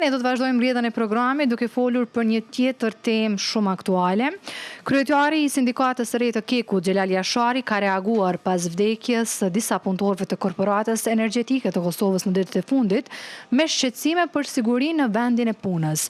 Ne do të vazhdojmë rrjedhën e programit duke folur për një tjetër temë shumë aktuale. Kryetari i Sindikatës së Re të Kekut, Xhelal Jashari, ka reaguar pas vdekjes së disa punëtorëve të Korporatës Energjetike të Kosovës në ditët e fundit, me shqetësime për sigurinë në vendin e punës.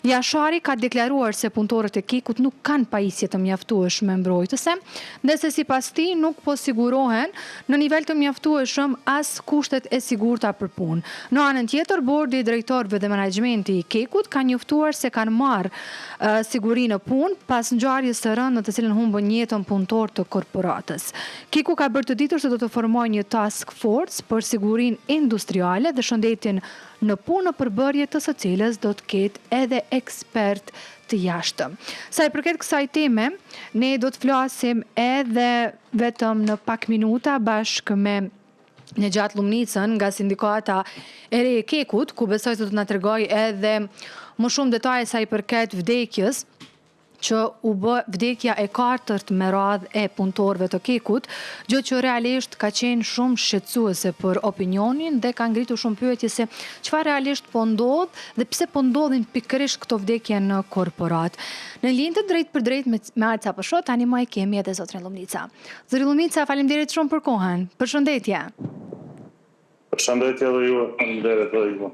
Jashari ka deklaruar se punëtorët e Kekut nuk kanë pajisje të mjaftueshme mbrojtëse, ndërsa sipas tij nuk po sigurohen në nivel të mjaftueshëm as kushtet e sigurta për punë. Në anën tjetër, bordi i drejtorëve dhe menaxhimenti i Kekut ka njoftuar se kanë marrë siguri në punë pas ngjarjes së rëndë në të cilën humbën jetën punëtorë të korporatës. Keku ka bërë të ditur se do të formojë një task force për sigurinë industriale dhe shëndetin në punë në përbërje të së cilës do të ketë edhe ekspert të jashtëm. Sa i përket kësaj teme, ne do të flasim edhe vetëm në pak minuta bashkë me Nejat Lumnicën nga Sindikata e Re e Kekut, ku besoj se do të na tregoj edhe më shumë detaje sa i përket vdekjes, që u bë vdekja e katërt me radhë e punëtorëve të Kekut, gjë që realisht ka qenë shumë shqetësuese për opinionin dhe ka ngritur shumë pyetje se çfarë realisht po ndodh dhe pse po ndodhin pikërisht këto vdekje në korporat. Në linjë të drejtë për drejtë me Alca Pëshot, tani më e kemi edhe zotrin Lumnica. Zotri Lumnica, faleminderit shumë për kohën. Përshëndetje. Përshëndetje edhe ju, faleminderit edhe ju.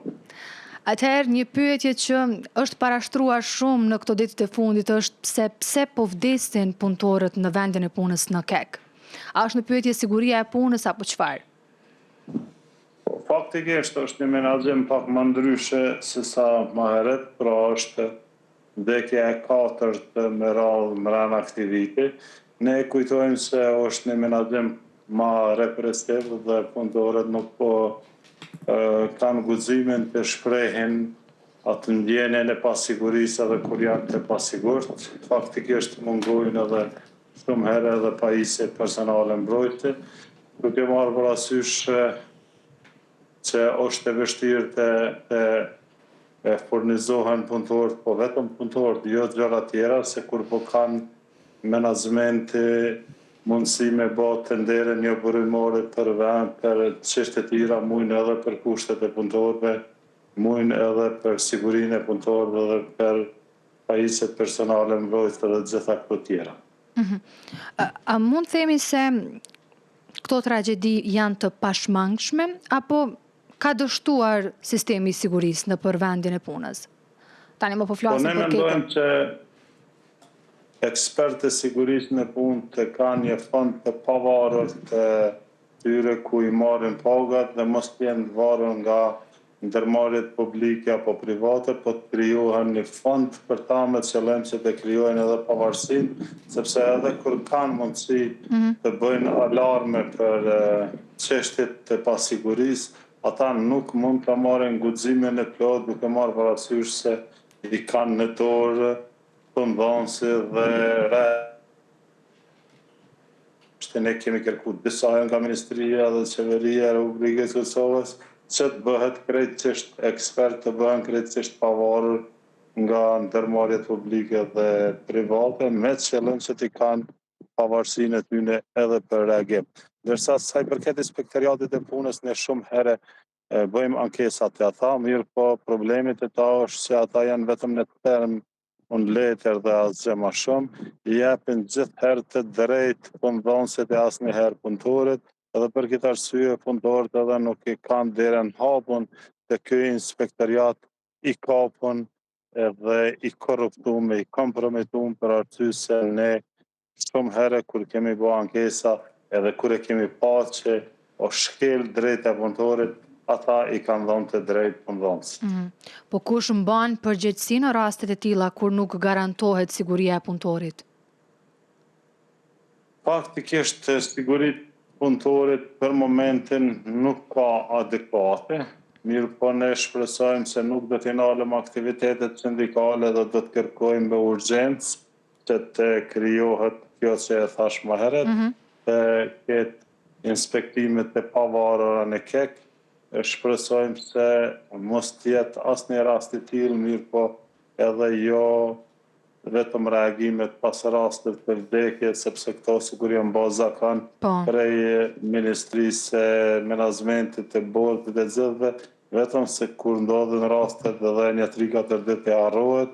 Atëherë, një pyetje që është parashtruar shumë në këto ditët e fundit është pse po vdesin punëtorët në vendin e punës në Kek. A është në pyetje siguria e punës apo çfarë? Faktikisht është një menaxhim pak më ndryshe se sa më herët, pra është vdekja e katërt me radhë mbrana këtij viti. Ne kujtojmë se është një menaxhim më represiv dhe punëtorët nuk po kanë guximin të shprehin atë ndjenjen e pasigurisë edhe kur janë të pasigurt. Faktikisht mungojnë edhe shumë herë edhe pajisje personale mbrojtje, duke marrë parasysh që është e vështirë të furnizohen punëtorët, po vetëm punëtorët, jo gjëra tjera, se kur po kanë menaxhimenti mundësi me bë tenderën një burimore për vend, për çështje të tjera, mujnë edhe për kushtet e punëtorëve, mujnë edhe për sigurinë e punëtorëve dhe për pajisjet personale mbrojtje dhe gjitha këto tjera. A mund themi se këto tragjedi janë të pashmangshme, apo ka dështuar sistemi i sigurisë në për vendin e punës? Tani më po flasim për Ne mendojmë që ekspertë e sigurisë në punë të kanë një fond të pavarur të tyre ku i marrin pagat dhe mos të jenë varur nga ndërmarrjet publike apo private, po të krijohen një fond për ta me qëllim që të krijojnë edhe pavarësinë, sepse edhe kur kanë mundësi të bëjnë alarme për çështjet të pasigurisë, ata nuk mund të marrin guximin e plot duke marrë parasysh se i kanë në dorë pëndonësi dhe ne kemi kërku disa nga Ministria dhe Qeveria e Republikës së Kosovës që të bëhet krejtësisht ekspert, të bëhen krejtësisht pavarur nga ndërmarrjet publike dhe private, me qëllim që t'i kanë pavarësinë e tyre edhe për reagim. Ndërsa sa i përket inspektoriatit e punës, ne shumë herë bëjmë ankesat e ata, mirë po problemit e ta është që ata janë vetëm në term unë letër dhe asgjë më shumë, i japin gjithë herë të drejtë punëdhënësit e asnjëherë punëtorët, edhe për këtë arsye punëtorët edhe nuk i kanë derën hapun të ky inspektoriat i kapun edhe i korruptuar, i kompromituar për arsye se ne shumë herë kur kemi bërë ankesa edhe kur e kemi pa që o shkel drejt e punëtorit, ata i kanë dhënë të drejt punëdhënësit. Po kush mban përgjegjësi në rastet e tilla kur nuk garantohet siguria e punëtorit? Faktikisht siguria e punëtorit për momentin nuk ka adekuate, mirë po ne shpresojmë se nuk do të ndalëm aktivitetet sindikale dhe do të kërkojmë me urgjencë që të krijohet kjo që e thash më herët, të ketë inspektimet e pavarura në Kek. Shpresojmë se mos tjetë asnjë rast i tillë, mirë po edhe jo vetëm reagimet pas rastit të vdekje, sepse këto sigurisht janë baza kanë prej Ministrisë e Menaxhmentit të Bordit të Zëdhve, vetëm se kur ndodhin rastet edhe një 3-4 ditë e harrohet,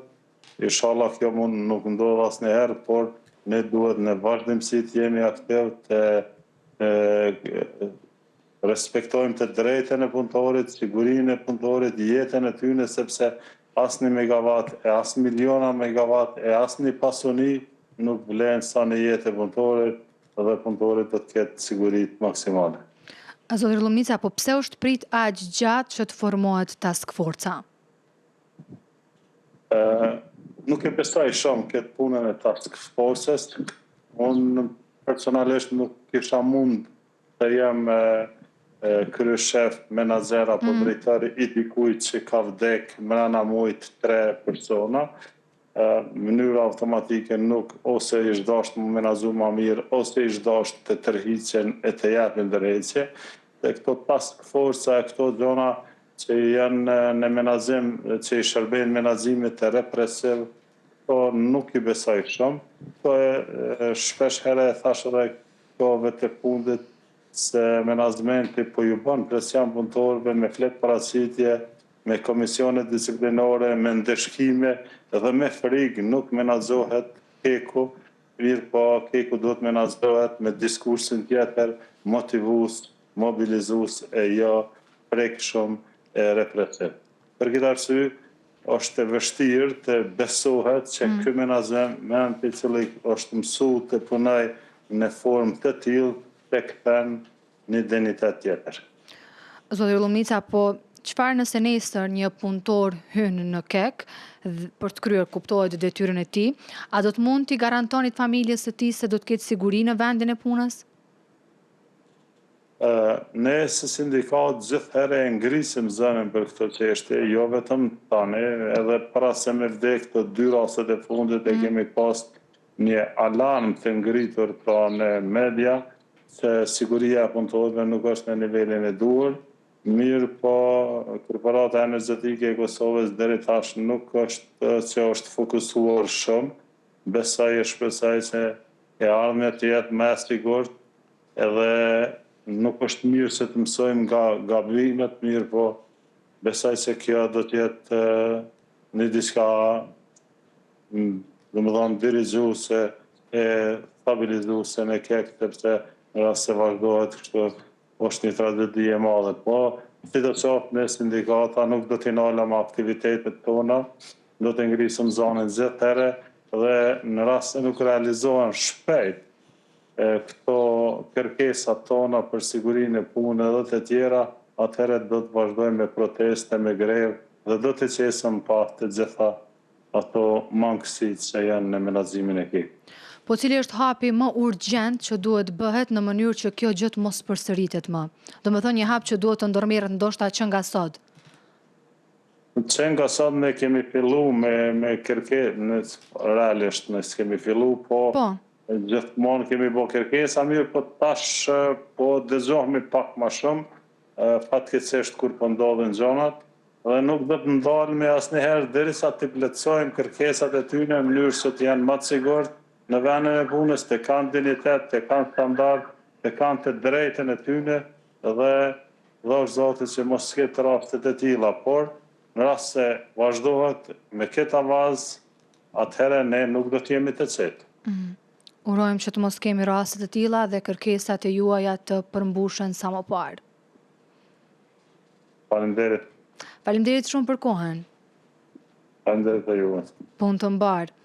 inshallah kjo nuk ndodh asnjëherë, por ne duhet në vazhdimsi të jemi aktiv të respektojmë të drejtën e punëtorit, sigurinë e punëtorit, jetën e tyre, sepse asnjë megavat, e as miliona megavat, e asnjë pasuni nuk vlen sa në jetë e punëtorit, dhe punëtorit do të ketë siguri maksimale. Zotëri Lumnica, po pse është prit aq gjatë që të formohet task forca? Nuk e besoj shumë këtë punën e task forces. Unë personalisht nuk kisha mund të jem kryeshef, menaxher apo drejtor i dikujt që ka vdek mrena muajit 3 persona. Mënyra automatike nuk ose ish dasht më menaxhu më mirë, ose ish dasht të tërhiqen e të japin ndërheqje. Dhe këto task force, këto gjona që janë në menaxhim, që i shërbejnë menaxhimit të represiv, po nuk i besoj shumë. Po shpesh herë e thash edhe kohëve të fundit se menaxhmenti po ju bën presion punëtorëve me flet paraqitje, me komisione disiplinore, me ndeshkime dhe me frikë nuk menaxhohet keku, mirë po keku duhet menaxhohet me diskursin tjetër, motivues, mobilizues e jo prekshëm e represiv. Për këtë arsye, është e vështirë të besohet që ky menaxhment i cili është mësuar të punoj në formë të tillë të kthen një identitet tjetër. Zotëri Lumnica, po çfarë nëse nesër një punëtor hyn në kek për të kryer kuptohet detyrën e tij, a do të mund t'i garantoni familjes së tij se do të ketë siguri në vendin e punës? Ne si sindikat gjithherë e ngrisim zënën për këtë çështje, jo vetëm tani, edhe para se me vdek të 2 rastet e fundit e kemi pas një alarm të ngritur pra në media se siguria e punëtorëve nuk është në nivelin e duhur. Mirë po, Korporata Energjetike e Kosovës deri tash nuk është që është fokusuar shumë. Besoj e shpresoj se e ardhmja të jetë më e sigurt, edhe nuk është mirë se të mësojmë nga gabimet, mirë po besoj se kjo do të jetë një diçka, domethënë dirigjuese e stabilizuese në kek, sepse në rast se vazhdohet kështu është një tragedi e madhe. Po, sidoqoftë ne sindikata nuk do t'i nalëm aktivitetet tona, do të ngrisim zonën gjithherë dhe në rast se nuk realizohen shpejt këto kërkesat tona për sigurinë e punës dhe të tjera, atëherë do të vazhdojmë me proteste, me grevë dhe do të qesëm pa të gjitha ato mangësitë që janë në menaxhimin e këtij. Po cili është hapi më urgjent që duhet bëhet në mënyrë që kjo gjë të mos përsëritet më? Domethënë një hap që duhet të ndërmerret ndoshta që nga sot. Që nga sot ne kemi fillu me kërkesë, realisht ne kemi fillu, po gjithmonë kemi bërë kërkesa, mirë, po tash po dëgjohemi pak më shumë, fatkeqësisht kur po ndodhin gjonat, dhe nuk do të ndalemi asnjëherë derisa të plotësojmë kërkesat e tyre në mënyrë që të janë më të sigurt në vendin e punës, të kanë dignitet, të kanë standard, të kanë të drejtën e tyre dhe dhosh Zotit që mos ketë raste të tilla, por në rast se vazhdohet me këtë avaz, atëherë ne nuk do të jemi të qetë. Urojmë që të mos kemi raste të tilla dhe kërkesat e juaja të përmbushen sa më parë. Faleminderit. Faleminderit shumë për kohën. Faleminderit e juve. Punë të mbarë.